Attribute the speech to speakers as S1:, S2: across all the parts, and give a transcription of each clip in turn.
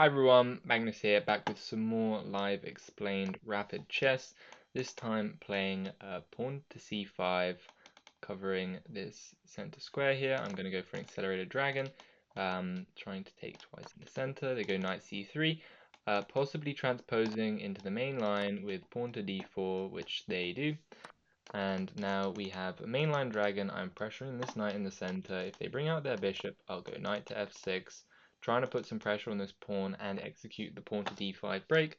S1: Hi everyone, Magnus here, back with some more live explained rapid chess. This time playing pawn to c5, covering this center square here. I'm going to go for an accelerated dragon, trying to take twice in the center. They go knight c3, possibly transposing into the main line with pawn to d4, which they do. And now we have a mainline dragon. I'm pressuring this knight in the center. If they bring out their bishop, I'll go knight to f6, trying to put some pressure on this pawn and execute the pawn to d5 break.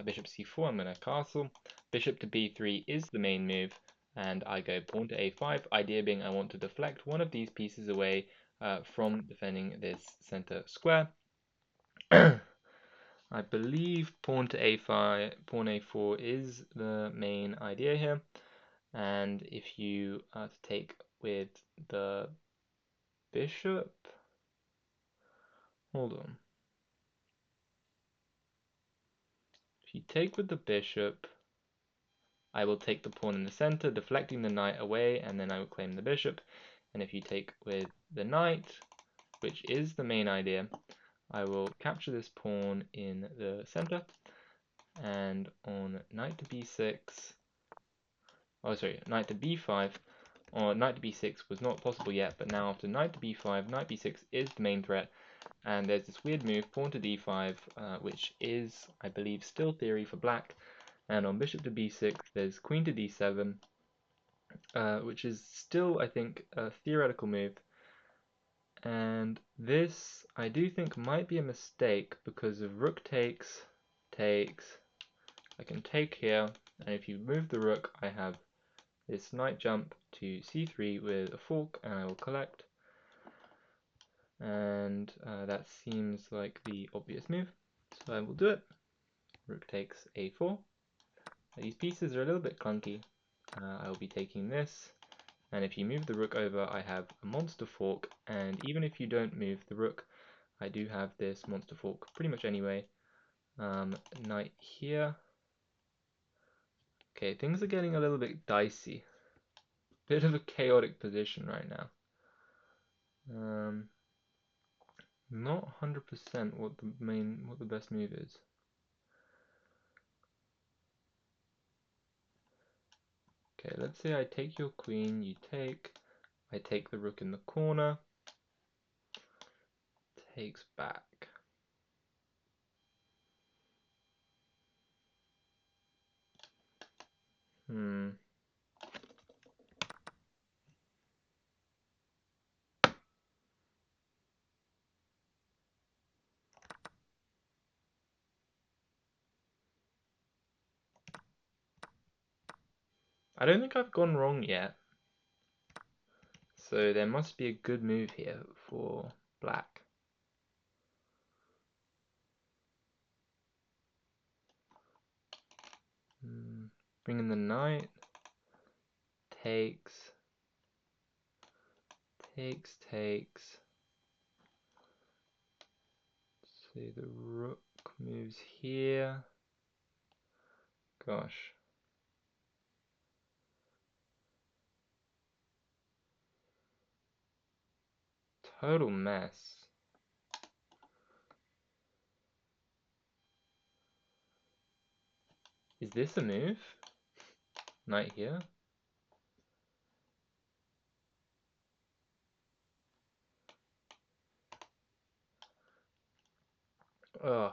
S1: Bishop c4, I'm going to castle. Bishop to b3 is the main move, and I go pawn to a5. Idea being I want to deflect one of these pieces away from defending this center square. I believe pawn to a5, pawn a4 is the main idea here. And if you take with the bishop, hold on. If you take with the bishop, I will take the pawn in the center, deflecting the knight away, and then I will claim the bishop. And if you take with the knight, which is the main idea, I will capture this pawn in the center. And on knight to b6, oh sorry, knight to b5, or knight to b6 was not possible yet, but now after knight to b5, knight b6 is the main threat, and there's this weird move, pawn to d5, which is, I believe, still theory for black, and on bishop to b6, there's queen to d7, which is still, I think, a theoretical move, and this, I do think, might be a mistake, because if rook takes, I can take here, and if you move the rook, I have this knight jump to c3 with a fork, and I will collect. And that seems like the obvious move, so I will do it. Rook takes a4. These pieces are a little bit clunky. I will be taking this, and if you move the rook over, I have a monster fork, and even if you don't move the rook, I do have this monster fork pretty much anyway. Knight here. Okay, things are getting a little bit dicey. Bit of a chaotic position right now. Not 100% what the best move is. Okay, let's say I take your queen, you take, I take the rook in the corner, takes back. I don't think I've gone wrong yet. So there must be a good move here for black. Bring in the knight. Takes. So the rook moves here. Gosh. Total mess. Is this a move? Knight here? Ugh.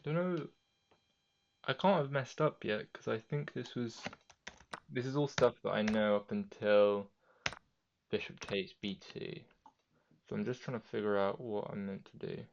S1: I don't know. I can't have messed up yet because I think this is all stuff that I know up until bishop takes b2. So I'm just trying to figure out what I'm meant to do.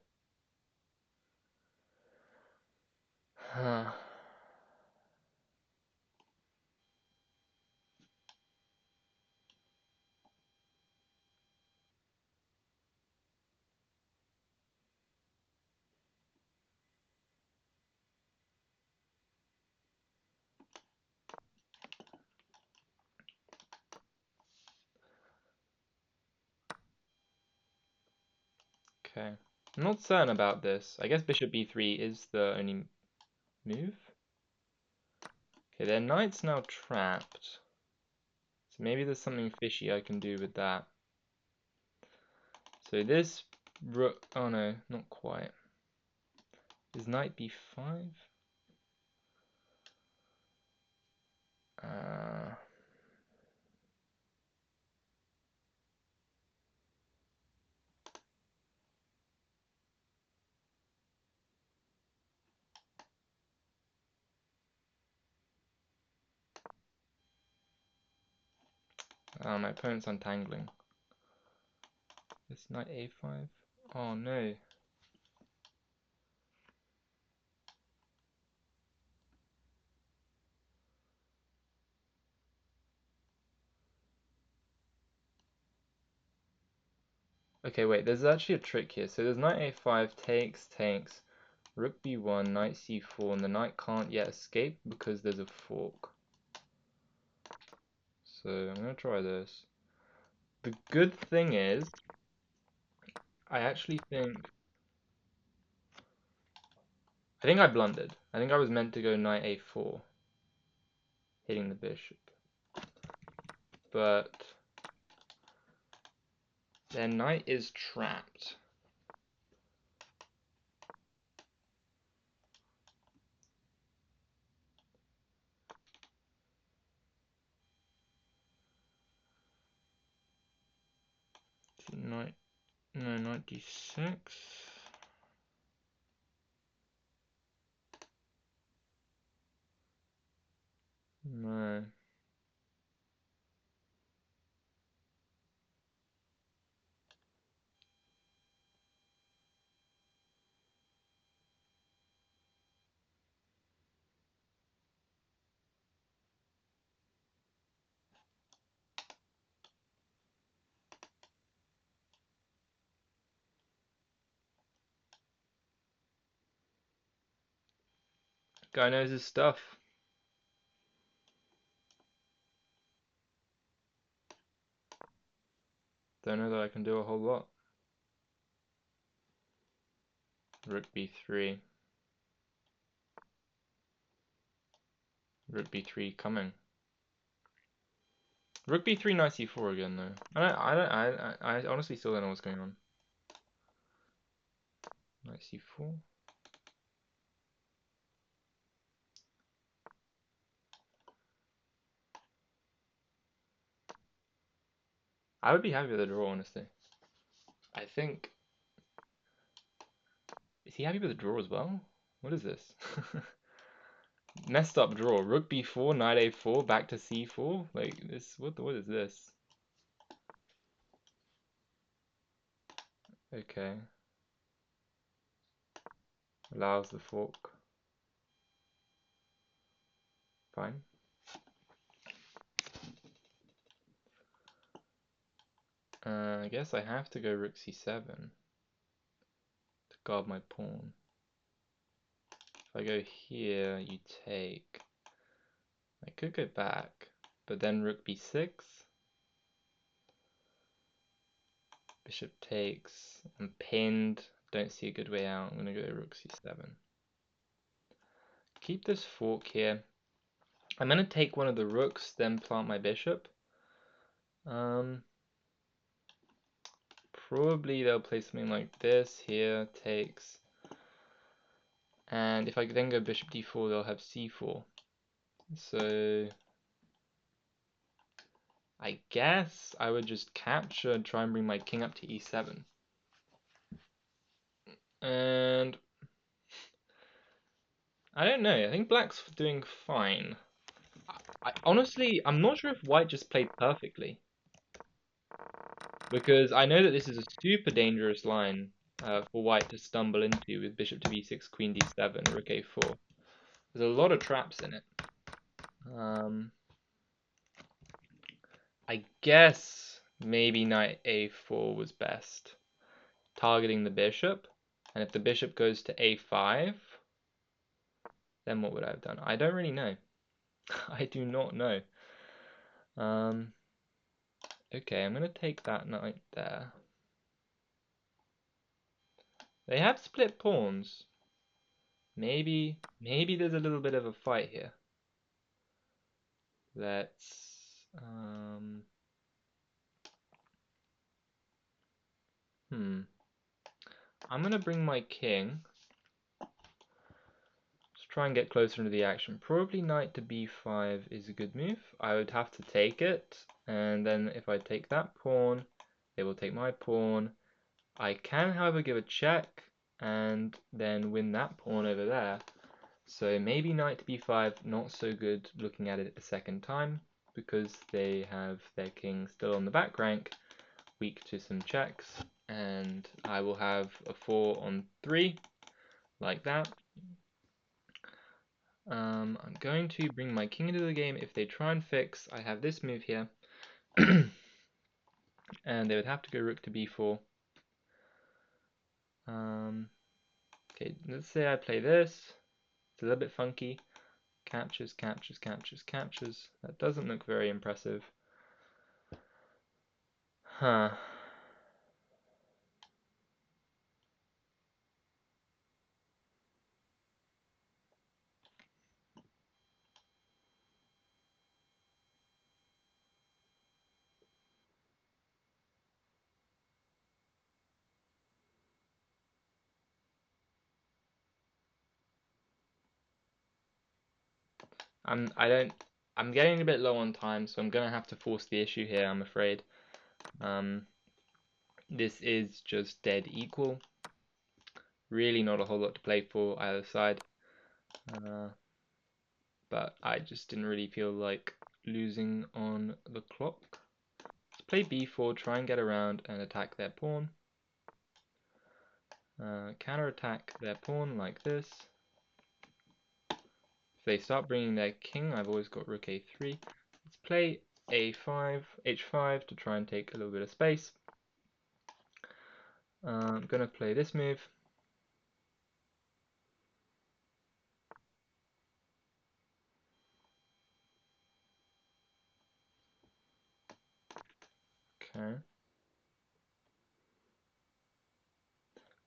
S1: Okay. I'm not certain about this. I guess bishop b3 is the only move. Okay, their knight's now trapped. So maybe there's something fishy I can do with that. So this rook, oh no, not quite. Is knight b5? My opponent's untangling. This knight a5. Oh no. Okay, wait, there's actually a trick here. So there's knight a5, takes, rook b1, knight c4, and the knight can't yet escape because there's a fork. So I'm gonna try this. The good thing is, I actually think I blundered. I think I was meant to go knight a4, hitting the bishop. But their knight is trapped. Knight, no, knight d6. No. Guy knows his stuff. Don't know that I can do a whole lot. Rook b3. Rook b3 coming. Rook b3, knight c4 again though. I honestly still don't know what's going on. Knight c4. I would be happy with a draw, honestly. I think. Is he happy with a draw as well? What is this? Messed up draw. Rook b4, knight a4, back to c4. Like this. What is this? Okay. Allows the fork. Fine. I guess I have to go rook c7 to guard my pawn. If I go here, you take. I could go back, but then rook b6. Bishop takes. I'm pinned. Don't see a good way out. I'm going to go rook c7. Keep this fork here. I'm going to take one of the rooks, then plant my bishop. Probably they'll play something like this. Here, takes. And if I then go bishop d4, they'll have c4. So I guess I would just capture and try and bring my king up to e7. And I don't know. I think black's doing fine. Honestly, I'm not sure if white just played perfectly. Because I know that this is a super dangerous line for white to stumble into with bishop to b6, queen d7, rook a4. There's a lot of traps in it. I guess maybe knight a4 was best. Targeting the bishop. And if the bishop goes to a5, then what would I have done? I don't really know. I do not know. Okay, I'm going to take that knight there. They have split pawns. Maybe there's a little bit of a fight here. Let's I'm gonna bring my king. Just try and get closer into the action. Probably knight to b5 is a good move. I would have to take it, and then if I take that pawn, they will take my pawn. I can, however, give a check and then win that pawn over there. So maybe knight to b5, not so good looking at it a second time, because they have their king still on the back rank, weak to some checks, and I will have a 4 on 3, like that. I'm going to bring my king into the game. If they try and fix, I have this move here, and they would have to go rook to b4. Okay, let's say I play this. It's a little bit funky. Captures, captures, captures, captures. That doesn't look very impressive. Huh. I'm getting a bit low on time, so I'm gonna have to force the issue here, I'm afraid. This is just dead equal. Really not a whole lot to play for either side. But I just didn't really feel like losing on the clock. Let's play b4, try and get around and attack their pawn. Counter attack their pawn like this. If they start bringing their king, I've always got rook a3. Let's play a5, h5 to try and take a little bit of space. I'm going to play this move. Okay.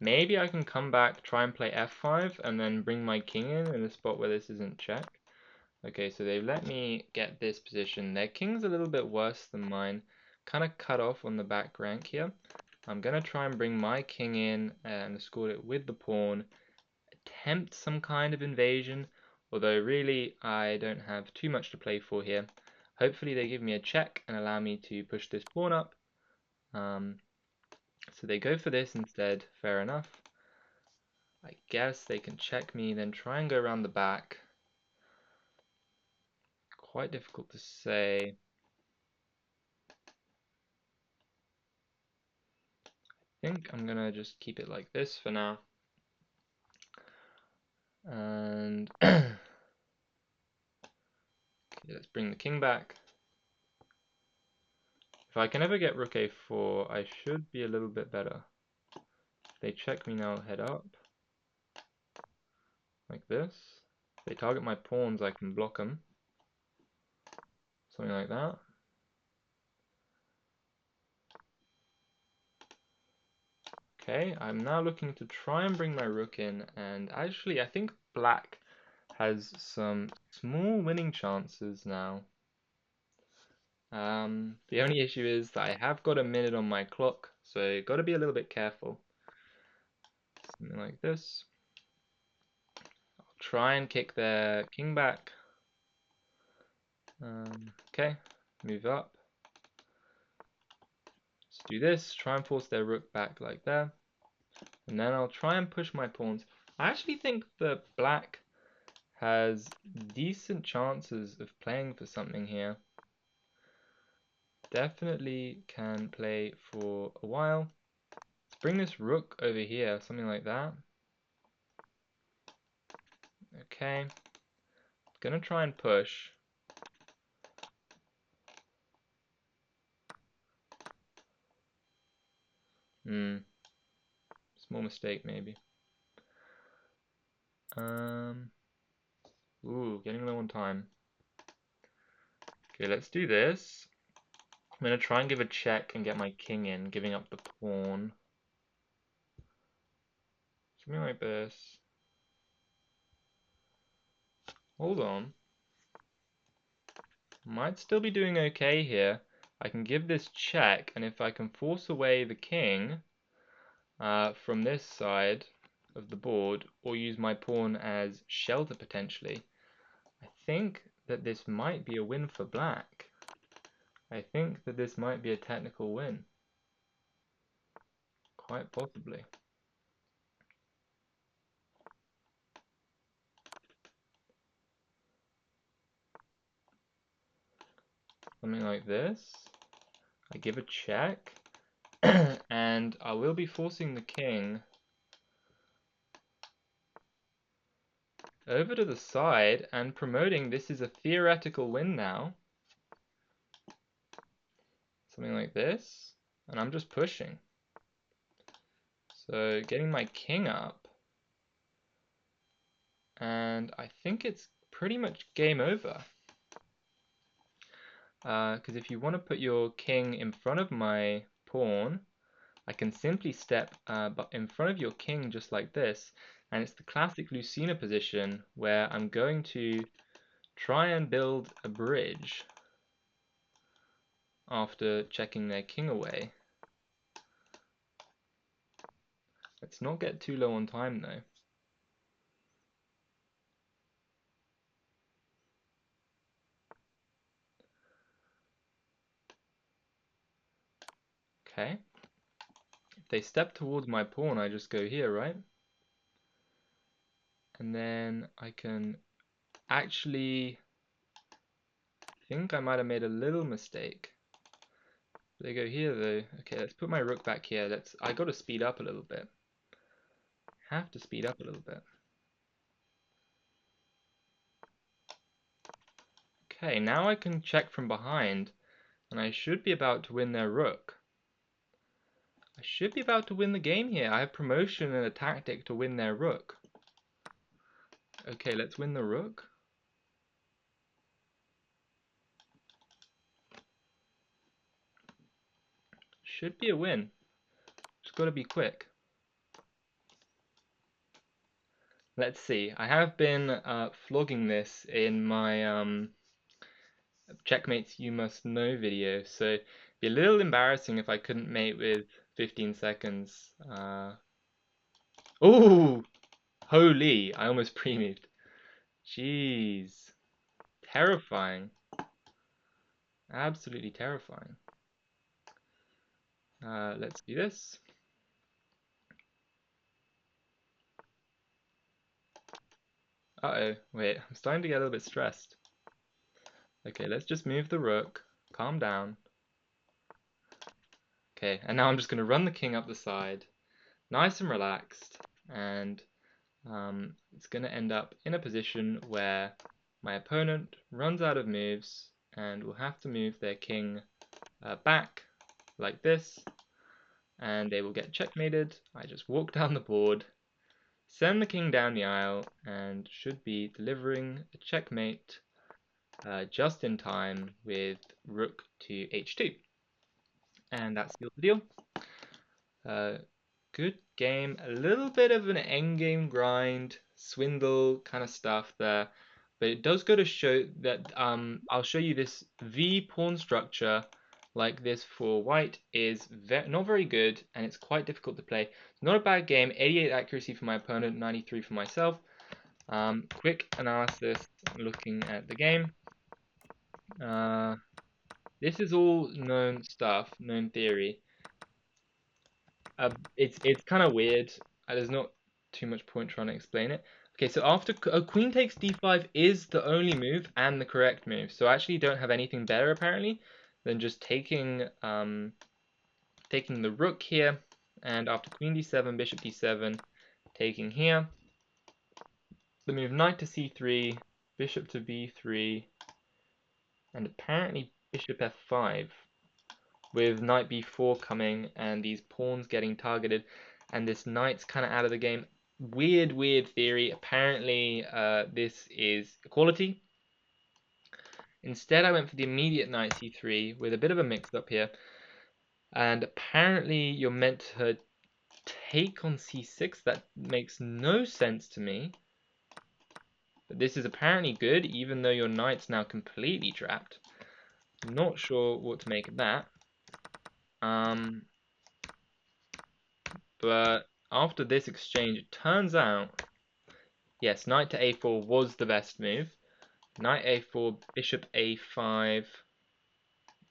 S1: Maybe I can come back, try and play f5, and then bring my king in a spot where this isn't check. Okay, so they've let me get this position. Their king's a little bit worse than mine. Kind of cut off on the back rank here. I'm going to try and bring my king in and escort it with the pawn. Attempt some kind of invasion, although really I don't have too much to play for here. Hopefully they give me a check and allow me to push this pawn up. So they go for this instead, fair enough. I guess they can check me, then try and go around the back. Quite difficult to say. I think I'm gonna just keep it like this for now. And okay, let's bring the king back. If I can ever get rook a4, I should be a little bit better. If they check me now, head up. Like this. If they target my pawns, I can block them. Something like that. Okay, I'm now looking to try and bring my rook in, and actually I think black has some small winning chances now. The only issue is that I have got a minute on my clock, so got to be a little bit careful. Something like this. I'll try and kick their king back. Okay, move up. Let's do this, try and force their rook back like there. And then I'll try and push my pawns. I actually think that black has decent chances of playing for something here. Definitely can play for a while. Let's bring this rook over here, something like that. Okay. Gonna try and push. Small mistake maybe. Ooh, getting low on time. Okay, let's do this. I'm gonna try and give a check and get my king in, giving up the pawn. Something like this. Hold on. Might still be doing okay here. I can give this check, and if I can force away the king from this side of the board, or use my pawn as shelter potentially, I think that this might be a win for black. I think that this might be a technical win. Quite possibly. Something like this. I give a check, and I will be forcing the king over to the side and promoting this is a theoretical win now. Something like this, and I'm just pushing. So getting my king up, and I think it's pretty much game over. Because if you want to put your king in front of my pawn, I can simply step in front of your king just like this, and it's the classic Lucina position where I'm going to try and build a bridge after checking their king away. Let's not get too low on time though. Okay. If they step towards my pawn, I just go here, right? And then I can actually think I might have made a little mistake. They go here though. Okay, let's put my rook back here. I got to speed up a little bit. Have to speed up a little bit. Okay, now I can check from behind, and I should be about to win their rook. I should be about to win the game here. I have promotion and a tactic to win their rook. Okay, let's win the rook. Should be a win. Just got to be quick. Let's see. I have been flogging this in my Checkmates You Must Know video, so it'd be a little embarrassing if I couldn't mate with 15 seconds. Oh! Holy! I almost pre-moved. Jeez. Terrifying. Absolutely terrifying. Let's do this. Uh-oh, wait, I'm starting to get a little bit stressed. Okay, let's just move the rook. Calm down. Okay, and now I'm just going to run the king up the side. Nice and relaxed. And it's going to end up in a position where my opponent runs out of moves and will have to move their king back like this. And they will get checkmated. I just walk down the board, send the king down the aisle, and should be delivering a checkmate just in time with rook to h2. And that's the deal. Good game. A little bit of an endgame grind, swindle kind of stuff there. But it does go to show that I'll show you this V pawn structure like this for white is not very good, and it's quite difficult to play. It's not a bad game. 88 accuracy for my opponent, 93 for myself. Quick analysis looking at the game. This is all known stuff, known theory. It's kind of weird. There's not too much point trying to explain it. Okay, so after queen takes d5 is the only move and the correct move. So I actually don't have anything better apparently than just taking taking the rook here, and after queen d7, bishop d7, taking here. The move knight to c3, bishop to b3, and apparently bishop f5. With knight b4 coming and these pawns getting targeted and this knight's kind of out of the game. Weird theory. Apparently this is equality. Instead I went for the immediate knight c3 with a bit of a mix up here, and apparently you're meant to take on c6. That makes no sense to me. But this is apparently good, even though your knight's now completely trapped. Not sure what to make of that. But after this exchange, it turns out, yes, knight to a4 was the best move. Knight a4, bishop a5,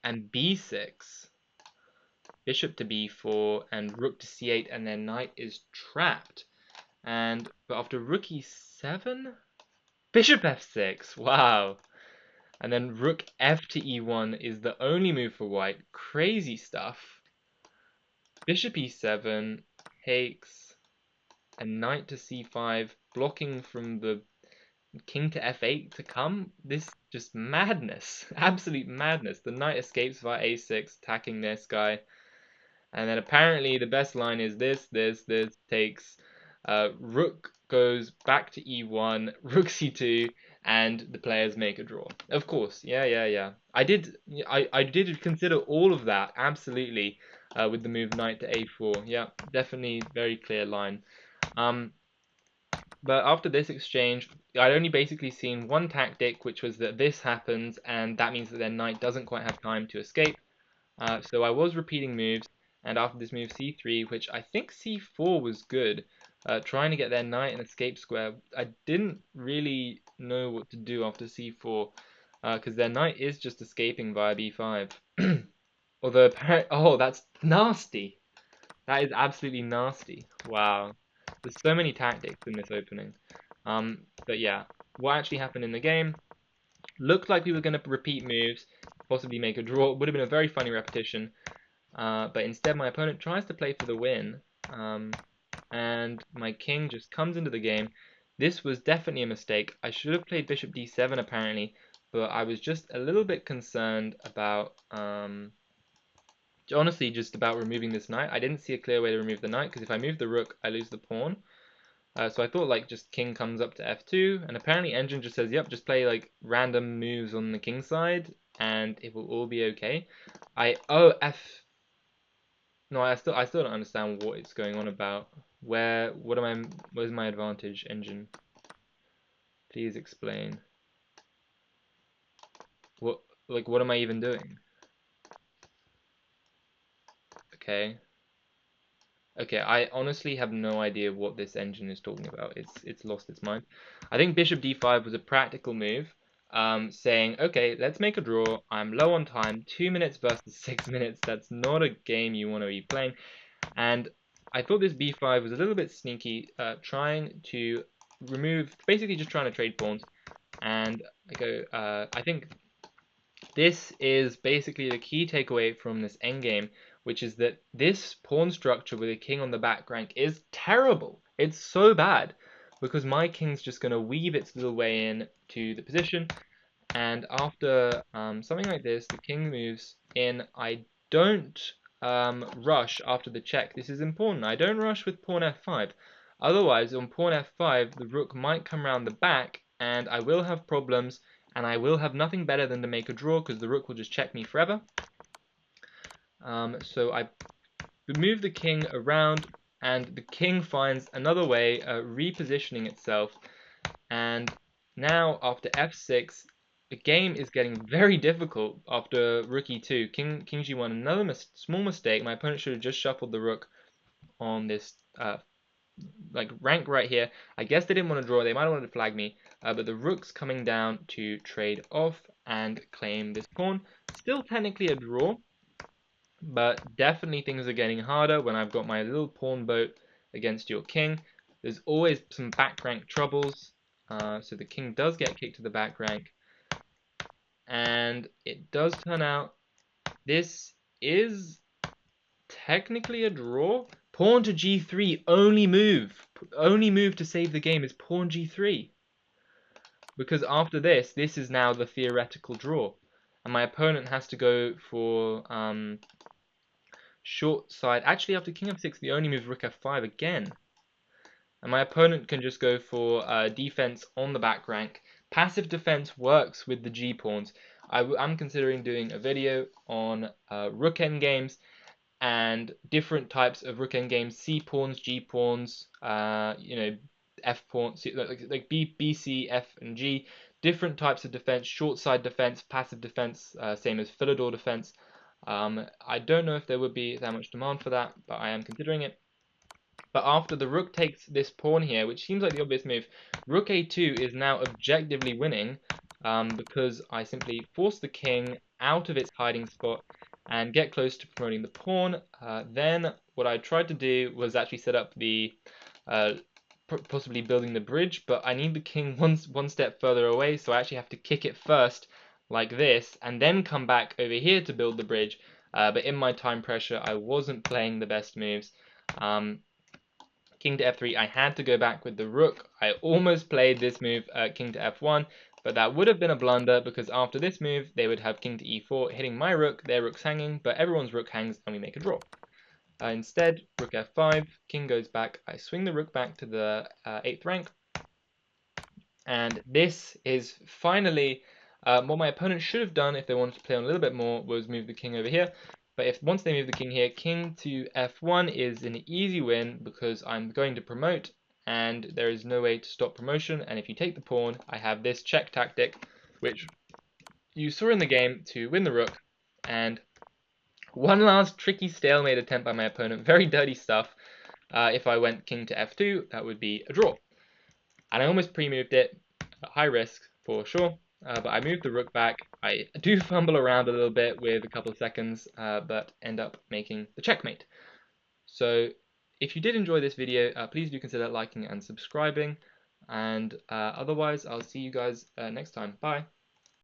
S1: and b6. Bishop to b4, and rook to c8, and their knight is trapped. But after rook e7, bishop f6, wow. And then rook f to e1 is the only move for white. Crazy stuff. Bishop e7 takes, and knight to c5, blocking from the king to f8 to come. This just madness. Absolute madness. The knight escapes via a6, attacking this guy. And then apparently the best line is this takes, rook goes back to e1, rook c2, and the players make a draw. Of course, yeah. I did consider all of that, absolutely, with the move knight to a4. Yeah, definitely very clear line. But after this exchange, I'd only basically seen one tactic, which was that this happens, and that means that their knight doesn't quite have time to escape. So I was repeating moves, and after this move c3, which I think c4 was good, trying to get their knight and escape square, I didn't really know what to do after c4, because their knight is just escaping via b5. Although, oh, that's nasty. That is absolutely nasty. Wow. There's so many tactics in this opening. But yeah, what actually happened in the game, looked like we were going to repeat moves, possibly make a draw. It would have been a very funny repetition. But instead my opponent tries to play for the win, and my king just comes into the game. This was definitely a mistake. I should have played bishop d7 apparently, but I was just a little bit concerned about, honestly, just about removing this knight. I didn't see a clear way to remove the knight, because if I move the rook, I lose the pawn. So I thought like just king comes up to f2, and apparently Engine just says, yep, just play like random moves on the king side, and it will all be okay. No, I still don't understand what it's going on about. Where's my advantage, Engine? Please explain. What am I even doing? Okay. Okay, I honestly have no idea what this Engine is talking about. It's lost its mind. I think bishop d5 was a practical move, saying, okay, let's make a draw. I'm low on time, 2 minutes versus 6 minutes. That's not a game you want to be playing. And I thought this b5 was a little bit sneaky, trying to remove, basically just trying to trade pawns. And I think this is basically the key takeaway from this endgame, which is that this pawn structure with a king on the back rank is terrible. It's so bad, because my king's just going to weave its little way in to the position, and after something like this, the king moves in. I don't rush after the check. This is important. I don't rush with pawn f5. Otherwise, on pawn f5, the rook might come around the back, and I will have problems, and I will have nothing better than to make a draw, because the rook will just check me forever. So I move the king around, and the king finds another way, repositioning itself, and now after f6, the game is getting very difficult after rook e2. King g1, another small mistake. My opponent should have just shuffled the rook on this like rank right here. I guess they didn't want to draw. They might have wanted to flag me, but the rook's coming down to trade off and claim this pawn. Still technically a draw, but definitely things are getting harder when I've got my little pawn boat against your king. There's always some back rank troubles, so the king does get kicked to the back rank, and it does turn out this is technically a draw. Pawn to g3, only move to save the game is pawn g3, because after this is now the theoretical draw, and my opponent has to go for short side. Actually, after king f6, the only move rook f5 again. And my opponent can just go for defense on the back rank. Passive defense works with the g pawns. I'm considering doing a video on rook endgames, and different types of rook endgames, C pawns, G pawns, you know, F pawns, like B, C, F, and G. Different types of defense, short side defense, passive defense, same as Philidor defense. I don't know if there would be that much demand for that, but I am considering it. But after the rook takes this pawn here, which seems like the obvious move, rook a2 is now objectively winning because I simply force the king out of its hiding spot and get close to promoting the pawn. Then what I tried to do was actually set up the uh, possibly building the bridge, but I need the king one step further away, so I actually have to kick it first like this and then come back over here to build the bridge. But in my time pressure, I wasn't playing the best moves. King to f3, I had to go back with the rook. I almost played this move, king to f1, but that would have been a blunder because after this move, they would have king to e4, hitting my rook, their rook's hanging, but everyone's rook hangs and we make a draw. Instead, rook f5, king goes back, I swing the rook back to the 8th rank, and this is finally what my opponent should have done if they wanted to play on a little bit more was move the king over here. But if once they move the king here, king to f1 is an easy win because I'm going to promote and there is no way to stop promotion. And if you take the pawn, I have this check tactic, which you saw in the game to win the rook. And one last tricky stalemate attempt by my opponent, very dirty stuff. If I went king to f2, that would be a draw. And I almost pre-moved it, high risk for sure, but I moved the rook back. I do fumble around a little bit with a couple of seconds, but end up making the checkmate. So if you did enjoy this video, please do consider liking and subscribing, and otherwise I'll see you guys next time. Bye!